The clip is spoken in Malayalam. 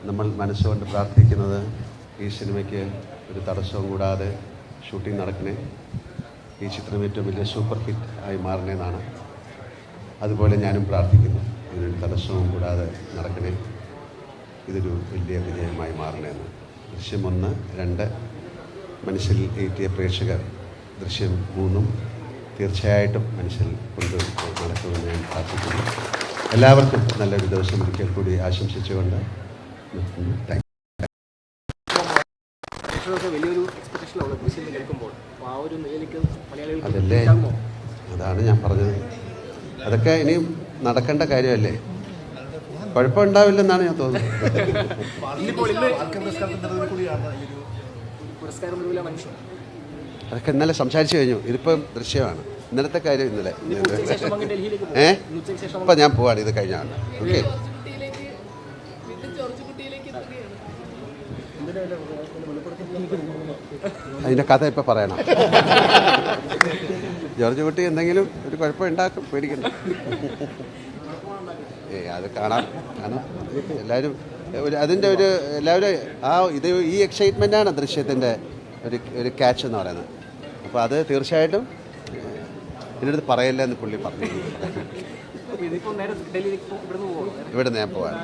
നമ്മൾ മനസ്സുകൊണ്ട് പ്രാർത്ഥിക്കുന്നത് ഈ സിനിമയ്ക്ക് ഒരു തടസ്സവും കൂടാതെ ഷൂട്ടിംഗ് നടക്കണേ, ഈ ചിത്രം ഏറ്റവും വലിയ സൂപ്പർ ഹിറ്റ് ആയി മാറണേന്നാണ്. അതുപോലെ ഞാനും പ്രാർത്ഥിക്കുന്നു, ഇതിനൊരു തടസ്സവും കൂടാതെ നടക്കണേ, ഇതൊരു വലിയ വിജയമായി മാറണേന്ന്. ദൃശ്യം 1, 2 മനസ്സിൽ ഏറ്റിയ പ്രേക്ഷകർ ദൃശ്യം 3 തീർച്ചയായിട്ടും മനസ്സിൽ കൊണ്ട് നടക്കുമെന്ന് ഞാൻ പ്രാർത്ഥിക്കുന്നു. എല്ലാവർക്കും നല്ലൊരു ദിവസം ഒരിക്കൽ കൂടി ആശംസിച്ചുകൊണ്ട് താങ്ക് യു. അതല്ലേ, അതാണ് ഞാൻ പറഞ്ഞത്. അതൊക്കെ ഇനിയും നടക്കേണ്ട കാര്യമല്ലേ, കുഴപ്പമുണ്ടാവില്ലെന്നാണ് ഞാൻ തോന്നുന്നത്. അതൊക്കെ ഇന്നലെ സംസാരിച്ചു കഴിഞ്ഞു. ഇതിപ്പം ദൃശ്യമാണ്, ഇന്നലത്തെ കാര്യം ഇന്നലെ. ഇപ്പം ഞാൻ പോവാണ്, ഇത് കഴിഞ്ഞാണ്. ഓക്കെ, അതിൻ്റെ കഥ ഇപ്പം പറയണം. ജോർജ് കുട്ടി എന്തെങ്കിലും ഒരു കുഴപ്പം ഉണ്ടാക്കും, പേടിക്കണ്ട. അത് കാണാം. എല്ലാവരും അതിൻ്റെ എല്ലാവരും ഈ എക്സൈറ്റ്മെൻറ്റാണ് ദൃശ്യത്തിൻ്റെ ഒരു ക്യാച്ച് എന്ന് പറയുന്നത്. അപ്പോൾ അത് തീർച്ചയായിട്ടും എൻ്റെ അടുത്ത് പറയല്ല എന്ന് പുള്ളി പറഞ്ഞു. ഇവിടെ ഞാൻ പോവാൻ.